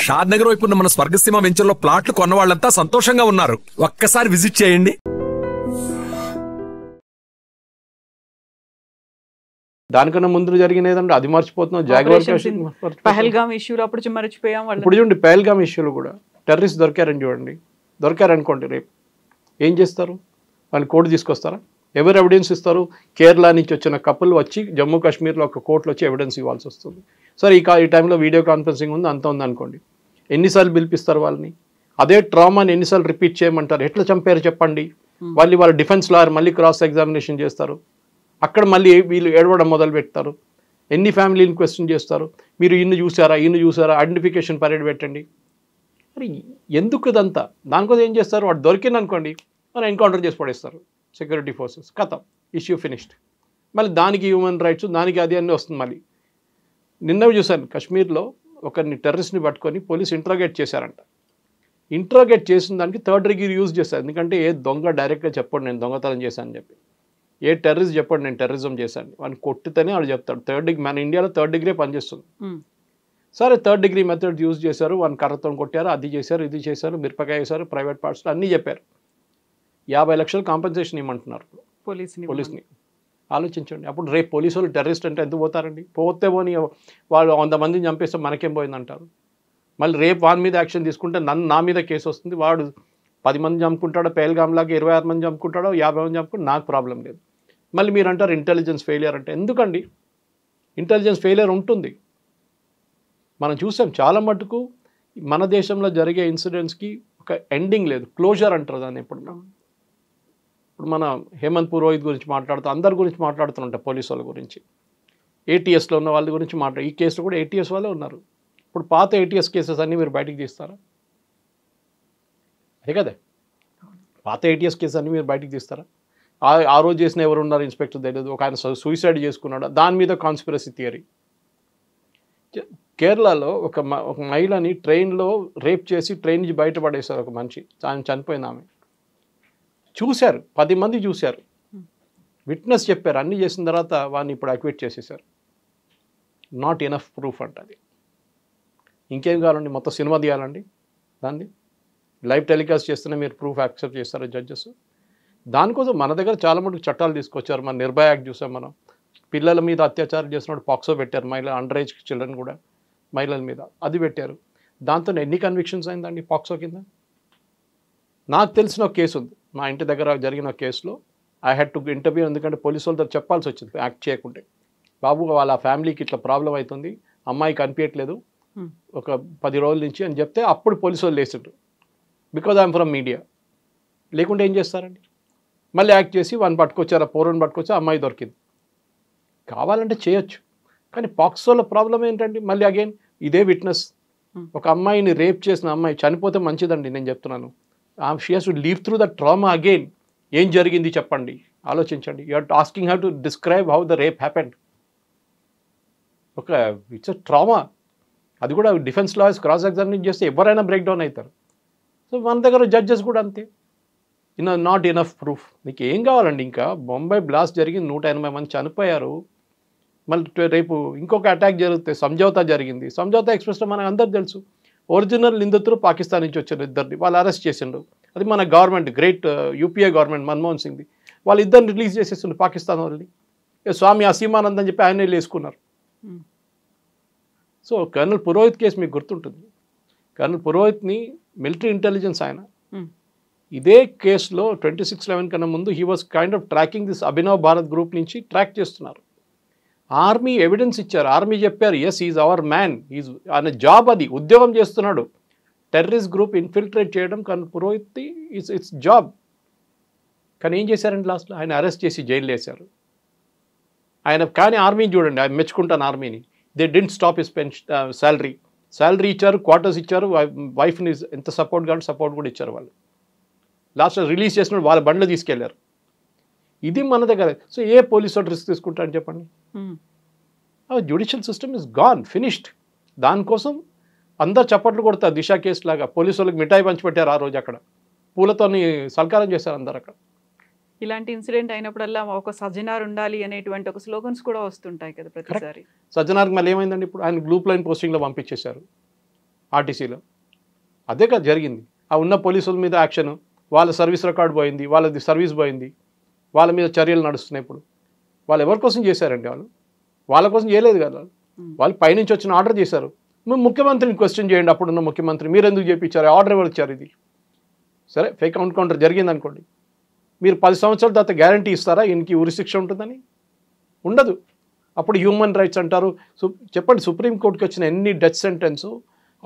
షాద్ నగర్ వైపు ఉన్న మన స్వర్గసీమ వెంచర్ లో ప్లాట్లు కొన్న వాళ్ళంతా సంతోషంగా ఉన్నారు. ఒక్కసారి విజిట్ చేయండి. దానికన్నా ముందు జరిగిన ఏదంటే అది మర్చిపోతున్నాం. జాగ్వార్ పహల్గామ్ ఇష్యూలు అప్పుడు మర్చిపోయాం. ఇప్పుడు చూడండి పహల్గామ్ ఇష్యూలు కూడా టెర్రరిస్ట్ దొరికారని చూడండి. దొరికారనుకోండి, రేపు ఏం చేస్తారు? వాళ్ళు కోర్టు తీసుకొస్తారా? ఎవరు ఎవిడెన్స్ ఇస్తారు? కేరళ నుంచి వచ్చిన కపుల్ వచ్చి జమ్మూ కాశ్మీర్లో ఒక కోర్టులో వచ్చి ఎవిడెన్స్ ఇవ్వాల్సి వస్తుంది. సరే ఈ టైంలో వీడియో కాన్ఫరెన్సింగ్ ఉంది, అంత ఉంది అనుకోండి. ఎన్నిసార్లు పిలిపిస్తారు వాళ్ళని? అదే ట్రామాని ఎన్నిసార్లు రిపీట్ చేయమంటారు? ఎట్లా చంపారు చెప్పండి? వాళ్ళ డిఫెన్స్ లాయర్ మళ్ళీ క్రాస్ ఎగ్జామినేషన్ చేస్తారు. అక్కడ మళ్ళీ వీళ్ళు ఏడవడం మొదలు పెడతారు. ఎన్ని ఫ్యామిలీని క్వశ్చన్ చేస్తారు? మీరు ఇన్ని చూసారా ఐడెంటిఫికేషన్ పరేడ్ పెట్టండి. మరి ఎందుకు ఇదంతా? దానికోసం ఏం చేస్తారు? వాడు దొరికింది అనుకోండి, మనం ఎన్కౌంటర్ చేసి పడేస్తారు సెక్యూరిటీ ఫోర్సెస్. కథం, ఇష్యూ ఫినిష్డ్. మళ్ళీ దానికి హ్యూమన్ రైట్స్, దానికి అది అన్నీ వస్తుంది. మళ్ళీ నిన్నవి చూశాను, కాశ్మీర్లో ఒకరిని టెర్రరిస్ట్ని పట్టుకొని పోలీసు ఇంట్రోగేట్ చేశారంట. ఇంట్రోగేట్ చేసిన దానికి 3rd degree యూజ్ చేశారు. ఎందుకంటే ఏ దొంగ డైరెక్ట్గా చెప్పండి నేను దొంగతనం చేశాను చెప్పి, ఏ టెర్రరిస్ట్ చెప్పండి నేను టెర్రరిజం చేశాను, వాడిని కొట్టితేనే వాడు చెప్తాడు. 3rd degree మన ఇండియాలో 3rd degree పనిచేస్తుంది. సరే 3rd degree మెథడ్ యూజ్ చేశారు, వాడిని కర్రతో కొట్టారు, అది చేశారు, ఇది చేశారు, మిరపకాయ వేశారు, ప్రైవేట్ పార్ట్స్లో అన్నీ చెప్పారు. 50 లక్షలు కాంపెన్సేషన్ ఇవ్వమంటున్నారు పోలీస్ని. ఆలోచించండి. అప్పుడు రేపు పోలీసు వాళ్ళు టెర్రరిస్ట్ అంటే ఎందుకు పోతారండి? పోతే పోని వాళ్ళు 100 మందిని చంపేస్తే మనకేం పోయిందంటారు. మళ్ళీ రేపు వాని మీద యాక్షన్ తీసుకుంటే నా మీద కేసు వస్తుంది. వాడు 10 మంది చంపుకుంటాడో, పహల్గామ్లాగా 26 మంది చంపుకుంటాడో, 50 మంది చంపుకుంటే నాకు ప్రాబ్లం లేదు. మళ్ళీ మీరు అంటారు ఇంటెలిజెన్స్ ఫెయిలియర్ అంటే. ఎందుకండి? ఇంటెలిజెన్స్ ఫెయిలియర్ ఉంటుంది. మనం చూసాం చాలా మటుకు మన దేశంలో జరిగే ఇన్సిడెంట్స్కి ఒక ఎండింగ్ లేదు, క్లోజర్ అంటారు దాన్ని. ఇప్పుడు మన హేమంత్ పురోహిత్ గురించి మాట్లాడుతూ అందరి గురించి మాట్లాడుతుంటాం, పోలీసు వాళ్ళ గురించి, ఏటీఎస్లో ఉన్న వాళ్ళ గురించి ఈ కేసులో కూడా ఏటీఎస్ వాళ్ళే ఉన్నారు. ఇప్పుడు పాత ఏటీఎస్ కేసెస్ అన్నీ మీరు బయటికి తీస్తారా? అదే కదా, పాత ఏటీఎస్ కేసెస్ అన్నీ మీరు బయటికి తీస్తారా? ఆ రోజు చేసిన ఎవరు ఉన్నారు ఇన్స్పెక్టర్ తెలియదు. ఒక ఆయన సూసైడ్ చేసుకున్నాడు, దాని మీద కాన్స్పిరసీ థియరీ. కేరళలో ఒక మహిళని ట్రైన్లో రేప్ చేసి ట్రైన్ నుంచి బయటపడేశారు ఒక మనిషి. ఆయన చనిపోయింది. ఆమె చూశారు, 10 మంది చూశారు, విట్నెస్ చెప్పారు, అన్నీ చేసిన తర్వాత వాడిని ఇప్పుడు అక్విట్ చేసేసారు. నాట్ ఎనఫ్ ప్రూఫ్ అంట. అది ఇంకేం కావాలండి? మొత్తం సినిమా తీయాలండి దాన్ని. లైవ్ టెలికాస్ట్ చేస్తేనే మీరు ప్రూఫ్ యాక్సెప్ట్ చేస్తారు జడ్జెస్. దానికోసం మన దగ్గర చాలా మటుకు చట్టాలు తీసుకొచ్చారు. మన నిర్భయ యాక్ట్ చూసాం మనం. పిల్లల మీద అత్యాచారం చేసినప్పుడు పాక్సో పెట్టారు, అండర్ ఏజ్ చిల్డ్రన్ కూడా మహిళల మీద అది పెట్టారు. దాంతో ఎన్ని కన్విక్షన్స్ అయిందండి పాక్సో కింద? నాకు తెలిసిన ఒక కేసు ఉంది, మా ఇంటి దగ్గర జరిగిన కేసులో ఐ హ్యాడ్ టు ఇంటర్వ్యూ. ఎందుకంటే పోలీసు వాళ్ళతో చెప్పాల్సి వచ్చింది యాక్ట్ చేయకుంటే. బాబు వాళ్ళ ఫ్యామిలీకి ఇట్లా ప్రాబ్లం అవుతుంది, అమ్మాయి కనిపించట్లేదు ఒక 10 రోజుల నుంచి అని చెప్తే అప్పుడు పోలీసు వాళ్ళు లేచిండ్రు. Because I'm from media. లేకుంటే ఏం చేస్తారండి? మళ్ళీ యాక్ట్ చేసి వాడిని పట్టుకొచ్చారు, ఆ పోరుని పట్టుకొచ్చి అమ్మాయి దొరికింది. కావాలంటే చేయొచ్చు, కానీ పాక్సోలో ప్రాబ్లం ఏంటండి? మళ్ళీ అగైన్ ఇదే విట్నెస్. ఒక అమ్మాయిని రేప్ చేసిన అమ్మాయి చనిపోతే మంచిదండి, నేను చెప్తున్నాను. She has to leave through the trauma again. ఏం జరిగింది చెప్పండి, ఆలోచించండి. You are asking how to describe how the rape happened. It's a trauma. అది కూడా డిఫెన్స్ లాయర్స్ క్రాస్ ఎగ్జామినేషన్ చేస్తే ఎవరైనా బ్రేక్ డౌన్ అవుతారు. సో మన దగ్గర జడ్జెస్ కూడా అంతే. Not enough proof. మీకు ఏం కావాలండి? ఇంకా బొంబాయి బ్లాస్ట్ జరిగింది, 180 మంది చనిపోయారు. మళ్ళీ రేపు ఇంకొక అటాక్ జరిగితే సంజౌతా జరిగింది. సంజౌతా ఎక్స్ప్రెస్లో మనకు అందరు తెలుసు. ఒరిజినల్ నిందితులు పాకిస్తాన్ నుంచి వచ్చారు, ఇద్దరిని వాళ్ళు అరెస్ట్ చేసిండ్రు. అది మన government, great UPA government, Manmohan సింగ్ది. వాళ్ళు ఇద్దరిని రిలీజ్ చేసేస్తుండ్రు పాకిస్తాన్ వాళ్ళని. స్వామి అసీమానంద్ అని చెప్పి ఆయన వేసుకున్నారు. సో కర్నల్ పురోహిత్ కేసు మీకు గుర్తుంటుంది. కర్నల్ పురోహిత్ని మిలిటరీ ఇంటెలిజెన్స్ ఆయన. ఇదే కేసులో 26/11 కన్నా ముందు he was kind of tracking this Abhinav Bharat group నుంచి ట్రాక్ చేస్తున్నారు. ఆర్మీ ఎవిడెన్స్ ఇచ్చారు, ఆర్మీ చెప్పారు yes is our man, is ఆయన జాబ్, అది ఉద్యోగం చేస్తున్నాడు. టెర్రరిస్ట్ గ్రూప్ ఇన్ఫిల్ట్రేట్ చేయడం కర్నల్ పురోహిత్ ఇట్స్ జాబ్. కానీ ఏం చేశారండి లాస్ట్లో? ఆయన అరెస్ట్ చేసి జైలు వేశారు ఆయన. కానీ ఆర్మీని చూడండి, ఆయన మెచ్చుకుంటాను ఆర్మీని. They didn't stop his salary ఇచ్చారు, క్వార్టర్స్ ఇచ్చారు, వైఫ్ని ఎంత సపోర్ట్ కావాలి సపోర్ట్ కూడా ఇచ్చారు వాళ్ళు. లాస్ట్ రిలీజ్ చేసిన వాళ్ళ బండ్లో తీసుకెళ్లారు. ఇది మన దగ్గర. సో ఏ పోలీస్ వాడు రిస్క్ తీసుకుంటారని చెప్పండి? Judicial system is gone, finished. దానికోసం అందరు చప్పట్లు కొడతారు. దిశ కేసు లాగా పోలీసు వాళ్ళకి మిఠాయి పంచిపెట్టారు ఆ రోజు, అక్కడ పూలతోని సల్కారం చేశారు అందరు అక్కడ. ఇలాంటి ఇన్సిడెంట్ అయినప్పుడల్లా ఒక సజ్జనార్ ఉండాలి అనేటువంటి ఒక స్లోగన్స్ కూడా వస్తుంటాయి కదా ప్రతిసారి. సజ్జనార్కి మళ్ళీ ఏమైందండి? ఇప్పుడు ఆయన గ్రూప్ లైన్ పోస్టింగ్లో పంపించేశారు. ఆర్టీసీలో. అదే కదా జరిగింది. ఆ ఉన్న పోలీసుల మీద యాక్షన్, వాళ్ళ సర్వీస్ రికార్డ్ పోయింది, వాళ్ళది సర్వీస్ పోయింది, వాళ్ళ మీద చర్యలు నడుస్తున్నాయి. ఇప్పుడు వాళ్ళు ఎవరి కోసం చేశారండి? వాళ్ళ కోసం చేయలేదు కదా. వాళ్ళు పైనుంచి వచ్చిన ఆర్డర్ చేశారు. మేము ముఖ్యమంత్రిని క్వశ్చన్ చేయండి, అప్పుడున్న ముఖ్యమంత్రి మీరు ఎందుకు చేయించారు, ఆర్డర్ ఎవరు ఇచ్చారు? ఇది సరే ఫేక్ ఎన్కౌంటర్ జరిగింది అనుకోండి, మీరు 10 సంవత్సరాల తర్వాత గ్యారంటీ ఇస్తారా ఈయనకి ఉరిశిక్ష ఉంటుందని? ఉండదు. అప్పుడు హ్యూమన్ రైట్స్ అంటారు. చెప్పండి, సుప్రీంకోర్టుకి వచ్చిన ఎన్ని డెత్ సెంటెన్స్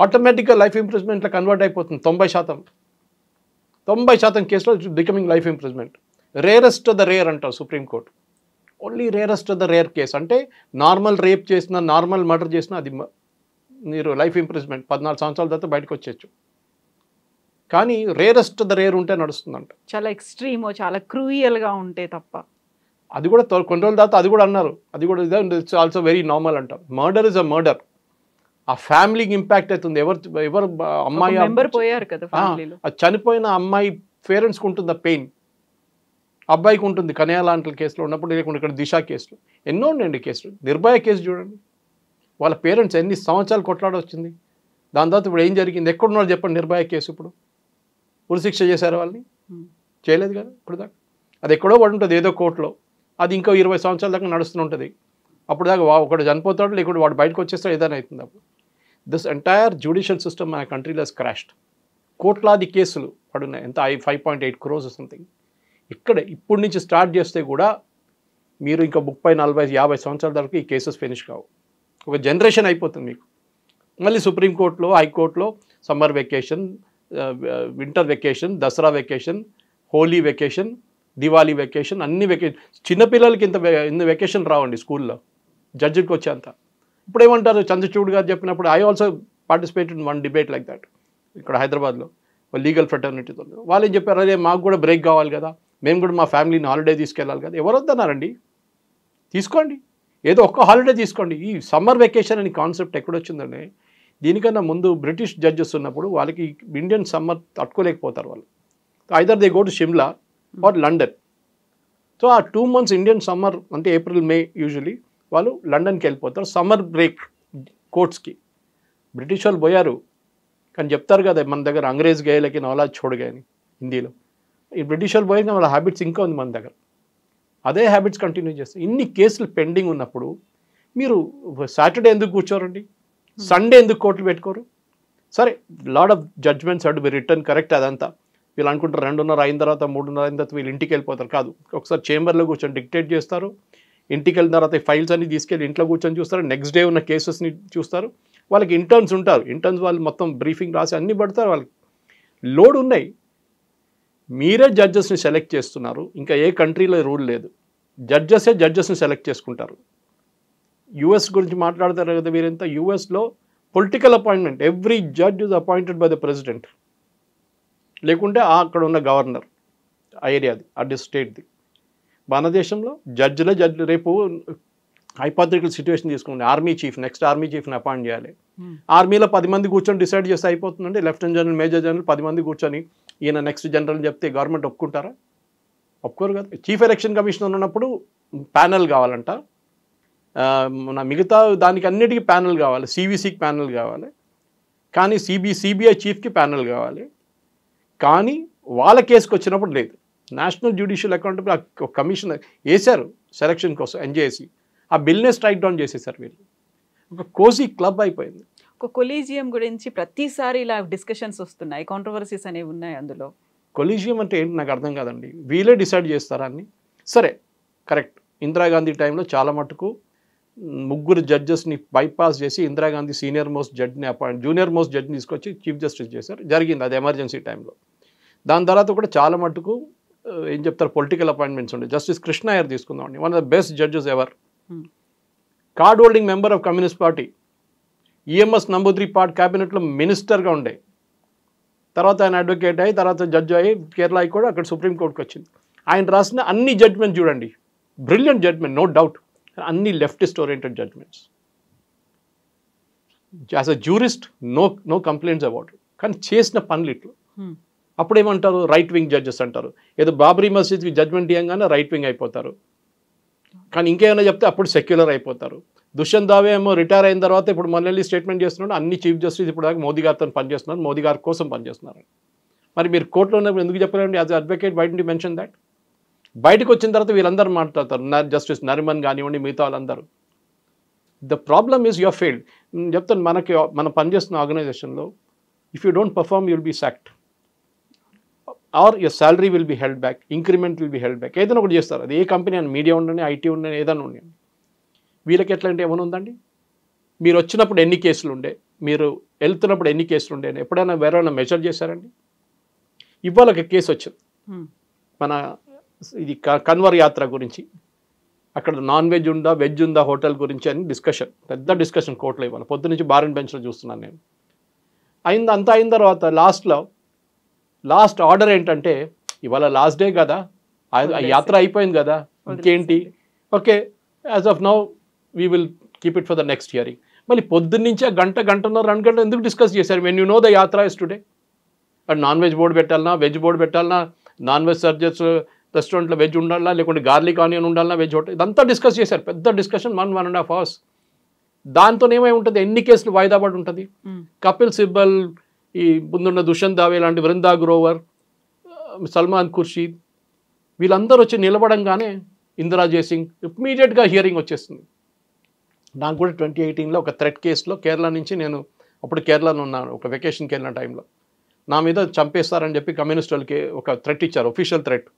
ఆటోమేటిక్గా లైఫ్ ఇంప్రిజ్మెంట్లో కన్వర్ట్ అయిపోతుంది. 90% కేసులో becoming life imprisonment. Rarest of the rare అంటారు సుప్రీంకోర్టు. Only rarest of the rare case అంటే నార్మల్ రేప్ చేసిన, నార్మల్ మర్డర్ చేసిన అది మీరు లైఫ్ ఇంప్రిజ్మెంట్ 14 సంవత్సరాల తర్వాత బయటకు వచ్చేచ్చు. కానీ రేరెస్ట్ ఆఫ్ ద రేర్ ఉంటే నడుస్తుందంట. చాలా ఎక్స్ట్రీమ్, చాలా క్రూయల్గా ఉంటే తప్ప. అది కూడా కొన్ని రోజుల తర్వాత అది కూడా అన్నారు, అది కూడా ఇట్స్ ఆల్సో వెరీ నార్మల్ అంటారు. Murder is a murder. ఆ ఫ్యామిలీకి ఇంపాక్ట్ అవుతుంది. ఎవరు అమ్మాయి పోయారు కదా ఫ్యామిలీలో, ఆ చనిపోయిన అమ్మాయి పేరెంట్స్కి ఉంటుంది ఆ పెయిన్, అబ్బాయికి ఉంటుంది. కన్యా లాంటి కేసులో ఉన్నప్పుడు, లేకుండా ఇక్కడ దిశ కేసులు ఎన్నో ఉన్నాయండి కేసులు. నిర్భయ కేసు చూడండి, వాళ్ళ పేరెంట్స్ ఎన్ని సంవత్సరాలు కొట్లాడొచ్చింది. దాని తర్వాత ఇప్పుడు ఏం జరిగింది? ఎక్కడున్నారు చెప్పండి? నిర్భయ కేసు ఇప్పుడు ఉరిశిక్ష చేశారు వాళ్ళని? చేయలేదు కదా ఇప్పుడు దాకా. అది ఎక్కడో పడి ఉంటుంది ఏదో కోర్టులో, అది ఇంకో 20 సంవత్సరాల దాకా నడుస్తుంటుంది. అప్పుడు దాకా ఒకడు చనిపోతాడు, లేకుంటే వాడు బయటకు వచ్చేస్తాడు, ఏదైనా అవుతుంది. అప్పుడు దిస్ ఎంటైర్ జ్యుడిషియల్ సిస్టమ్ మన కంట్రీలో క్రాష్డ్. కోట్లాది కేసులు పడున్నాయి. ఎంత 5.8 crores సంథింగ్. ఇక్కడే ఇప్పుడు నుంచి స్టార్ట్ చేస్తే కూడా మీరు ఇంకా 30, 40, 50 సంవత్సరాల వరకు ఈ కేసెస్ ఫినిష్ కావు. ఒక జనరేషన్ అయిపోతుంది మీకు. మళ్ళీ సుప్రీంకోర్టులో, హైకోర్టులో summer vacation, winter vacation, Dasara vacation, Holi vacation, Diwali vacation, అన్ని వెకేషన్. చిన్నపిల్లలకి ఇంత వెకేషన్ రావండి స్కూల్లో జడ్జికి వచ్చేంత. ఇప్పుడు ఏమంటారు? చంద్రచూడ్ గారు చెప్పినప్పుడు I also participated in one debate like that ఇక్కడ హైదరాబాద్లో లీగల్ ఫ్రెటర్నిటీతో. వాళ్ళు ఏం చెప్పారు? అదే మాకు కూడా బ్రేక్ కావాలి కదా, మేము కూడా మా ఫ్యామిలీని హాలిడే తీసుకెళ్ళాలి కదా. ఎవరు వద్దన్నారండి? తీసుకోండి, ఏదో ఒక్క హాలిడే తీసుకోండి. ఈ సమ్మర్ వెకేషన్ అనే కాన్సెప్ట్ ఎక్కడొచ్చిందండి? దీనికన్నా ముందు బ్రిటిష్ జడ్జెస్ ఉన్నప్పుడు వాళ్ళకి ఇండియన్ సమ్మర్ తట్టుకోలేకపోతారు వాళ్ళు. Either they go to Shimla or London. So ఆ 2 months ఇండియన్ సమ్మర్ అంటే ఏప్రిల్, మే యూజువలీ వాళ్ళు లండన్కి వెళ్ళిపోతారు సమ్మర్ బ్రేక్ కోర్ట్స్కి. బ్రిటిష్ వాళ్ళు పోయారు కానీ చెప్తారు కదా మన దగ్గర అంగ్రేజ్ గేలకి నవలాజ్ చోడగా అని హిందీలో. ఈ బ్రిటిష్ వాళ్ళు పోయిన వాళ్ళ హ్యాబిట్స్ ఇంకా ఉంది మన దగ్గర. అదే హ్యాబిట్స్ కంటిన్యూ చేస్తారు. ఇన్ని కేసులు పెండింగ్ ఉన్నప్పుడు మీరు సాటర్డే ఎందుకు కూర్చోరండి? సండే ఎందుకు కోర్టులు పెట్టుకోరు? సరే, lot of judgements had been written, correct. అదంతా వీళ్ళు అనుకుంటారు 2:30 అయిన తర్వాత 3:30 అయిన తర్వాత వీళ్ళు ఇంటికి వెళ్ళిపోతారు. కాదు, ఒకసారి చేంబర్లో కూర్చొని డిక్టేట్ చేస్తారు. ఇంటికి వెళ్ళిన తర్వాత ఈ ఫైల్స్ అన్ని తీసుకెళ్ళి ఇంట్లో కూర్చొని చూస్తారు. నెక్స్ట్ డే ఉన్న కేసెస్ని చూస్తారు. వాళ్ళకి ఇంటర్న్స్ ఉంటారు. ఇంటర్న్స్ వాళ్ళు మొత్తం బ్రీఫింగ్ రాసి అన్నీ పడతారు. వాళ్ళకి లోడ్ ఉన్నాయి. మీరే జడ్జెస్ని సెలెక్ట్ చేస్తున్నారు. ఇంకా ఏ కంట్రీలో రూల్ లేదు. జడ్జెస్ని సెలెక్ట్ చేసుకుంటారు. యూఎస్ గురించి మాట్లాడతారు కదా వీరంతా. యూఎస్లో political appointment, every judge is appointed by the president, లేకుంటే అక్కడ ఉన్న గవర్నర్ ఆ ఏరియాది, ఆ స్టేట్ది. భారతదేశంలో జడ్జిలే రేపు హైపోథెటికల్ సిచ్యువేషన్ తీసుకుంటే ఆర్మీ చీఫ్, నెక్స్ట్ ఆర్మీ చీఫ్ని అపాయింట్ చేయాలి. ఆర్మీలో 10 మంది కూర్చొని డిసైడ్ చేస్తే అయిపోతుందండి. లెఫ్టినెంట్ జనరల్, మేజర్ జనరల్ 10 మంది కూర్చొని ఈయన నెక్స్ట్ జనరల్ చెప్తే గవర్నమెంట్ ఒప్పుకుంటారా? ఒప్పుకోరు కదా. చీఫ్ ఎలక్షన్ కమిషనర్ ఉన్నప్పుడు ప్యానెల్ కావాలంట. మిగతా దానికి అన్నిటికీ ప్యానెల్ కావాలి. సివిసికి ప్యానెల్ కావాలి, కానీ సిబిఐ చీఫ్కి ప్యానెల్ కావాలి. కానీ వాళ్ళ కేసుకు వచ్చినప్పుడు లేదు. నేషనల్ జ్యుడిషియల్ అకౌంటబిలిటీ కమిషన్ వేశారు సెలక్షన్ కోసం, ఎన్జేసి. ఆ బిల్నే స్ట్రైక్ డౌన్ చేసేసారు వీళ్ళు. ఒక కోజీ క్లబ్ అయిపోయింది. ఒక కొలీజియం గురించి ప్రతిసారి ఇలా డిస్కషన్స్ వస్తున్నాయి, కాంట్రవర్సీస్ అనేవి ఉన్నాయి అందులో. కొలీజియం అంటే ఏంటి నాకు అర్థం కాదండి. వీళ్ళే డిసైడ్ చేస్తారా అన్ని? సరే, కరెక్ట్. ఇందిరాగాంధీ టైంలో చాలా మటుకు 3 జడ్జెస్ని బైపాస్ చేసి ఇందిరాగాంధీ జూనియర్ మోస్ట్ జడ్జిని తీసుకొచ్చి చీఫ్ జస్టిస్ చేశారు. జరిగింది అది ఎమర్జెన్సీ టైంలో. దాని తర్వాత కూడా చాలా మటుకు ఏం చెప్తారు, పొలిటికల్ అపాయింట్మెంట్స్ ఉండే. జస్టిస్ కృష్ణ అయ్యర్ తీసుకుందామండి, one of the best judges ever. Card holding member of communist party, EMS Namboodiri part క్యాబినెట్లో మినిస్టర్గా ఉండే. తర్వాత ఆయన అడ్వకేట్ అయ్యి తర్వాత జడ్జి అయ్యి కేరళ కూడా అక్కడ సుప్రీంకోర్టుకి వచ్చింది. ఆయన రాసిన అన్ని జడ్జ్మెంట్ చూడండి, బ్రిలియంట్ జడ్జ్మెంట్, నో డౌట్. అన్ని leftist oriented judgements. As a jurist no complaints about it. కానీ చేసిన పనులు ఇట్లు. అప్పుడు ఏమంటారు, రైట్ వింగ్ జడ్జెస్ అంటారు. ఏదో బాబ్రీ మసీద్కి జడ్జ్మెంట్ ఇవ్వగానే రైట్ వింగ్ అయిపోతారు. కానీ ఇంకేమైనా చెప్తే అప్పుడు సెక్యులర్ అయిపోతారు. దుష్యంత్ దావే ఏమో రిటైర్ అయిన తర్వాత ఇప్పుడు మళ్ళీ స్టేట్మెంట్ చేస్తున్నాడు, అన్ని చీఫ్ జస్టిస్ ఇప్పుడు దాకా మోదీ గారితో పనిచేస్తున్నారు, మోదీ గారి కోసం పనిచేస్తున్నారు. మరి మీరు కోర్టులో ఉన్నప్పుడు ఎందుకు చెప్పారండి? As advocate why don't you mention that? బయటకు వచ్చిన తర్వాత వీళ్ళందరూ మాట్లాడతారు, జస్టిస్ నరిమన్ కానివ్వండి, మిగతా వాళ్ళందరూ. The problem is your failed. నేను చెప్తాను, మనం పనిచేస్తున్న ఆర్గనైజేషన్లో if you don't perform you will be sacked or your salary will be held back, increment will be held back. ఏదైనా ఒకటి చేస్తారు. అది ఏ కంపెనీ అని, మీడియా ఉండని, ఐటీ ఉండని, ఏదైనా ఉండని. వీళ్ళకి ఎట్లా అంటే ఏమైనా ఉందండి? మీరు వచ్చినప్పుడు ఎన్ని కేసులు ఉండే, మీరు వెళ్తున్నప్పుడు ఎన్ని కేసులు ఉండే, ఎప్పుడైనా వేరేమైనా మెజర్ చేశారండి? ఇవాళ ఒక కేసు వచ్చింది మన ఇది కన్వర్ యాత్ర గురించి. అక్కడ నాన్ వెజ్ ఉందా వెజ్ ఉందా హోటల్ గురించి అని డిస్కషన్, పెద్ద డిస్కషన్ కోర్టులో. ఇవాళ పొద్దు నుంచి బార్ అండ్ బెంచ్లో చూస్తున్నాను నేను. అంతా అయిన తర్వాత లాస్ట్ ఆర్డర్ ఏంటంటే, ఇవాళ లాస్ట్ డే కదా, ఆ యాత్ర అయిపోయింది కదా, ఇంకేంటి, okay as of now we will keep it for the next hearing. మళ్ళీ పొద్దున్నుంచి గంటన్నర 2 గంటలు ఎందుకు డిస్కస్ చేశారు? వెన్ యూ నో ద యాత్ర is today. And non veg board పెట్టాలన్నా, వెజ్ బోర్డు పెట్టాలన్నా, నాన్ వెజ్ సర్జెస్ రెస్టారెంట్లో వెజ్ ఉండాలన్నా, లేకుంటే గార్లిక్ ఆనియన్ ఉండాలన్నా, వెజ్ హోటల్, ఇదంతా డిస్కస్ చేశారు. పెద్ద డిస్కషన్ 1.5 hours. దాంతో ఏమై ఉంటుంది, ఎన్ని కేసులు వాయిదా పడి ఉంటుంది. కపిల్ సిబ్బల్, ఈ ముందున్న దుష్యంత్ దావే లాంటి, వృందా గ్రోవర్, సల్మాన్ ఖుర్షీద్, వీళ్ళందరూ వచ్చి నిలబడంగానే ఇందిరా జయసింగ్ ఇమ్మీడియట్గా హియరింగ్ వచ్చేస్తుంది. నాకు కూడా 2018లో ఒక థ్రెట్ కేసులో కేరళ నుంచి, నేను అప్పుడు కేరళలో ఉన్నాను, ఒక వెకేషన్కి వెళ్ళిన టైంలో నా మీద చంపేస్తారని చెప్పి కమ్యూనిస్ట్ వాళ్ళకి ఒక థ్రెట్ ఇచ్చారు, ఒఫీషియల్ థ్రెట్.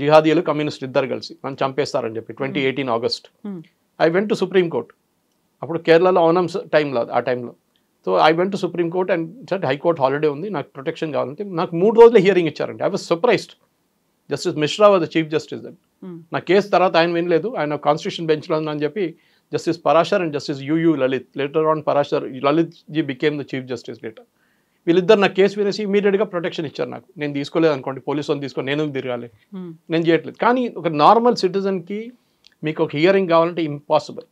జిహాదీలు కమ్యూనిస్ట్ ఇద్దరు కలిసి నన్ను చంపేస్తారని చెప్పి 2018 August. I went to supreme court. అప్పుడు కేరళలో ఓనం టైంలో, ఆ టైంలో. So I went to supreme court and sir high court holiday ఉంది, నాకు ప్రొటెక్షన్ కావాలంటే నాకు 3 రోజులు హియరింగ్ ఇచ్చారండి. I was surprised. Justice Mishra was the chief justice that. నా కేసు తర్వాత ఆయన వినలేదు, ఆయన కాన్స్టిట్యూషన్ బెంచ్లో ఉందని చెప్పి justice Parashar and justice U U Lalit, later on Parashar Lalit ji became the chief justice later. వీళ్ళిద్దరు నా కేసు వినేసి ఇమీడియట్గా ప్రొటెక్షన్ ఇచ్చారు నాకు. నేను తీసుకోలేదు అనుకోండి, పోలీసు వాళ్ళు తీసుకొని నేను తిరగాలి, నేను చేయట్లేదు. కానీ ఒక నార్మల్ సిటిజన్కి మీకు ఒక హియరింగ్ కావాలంటే ఇంపాసిబుల్.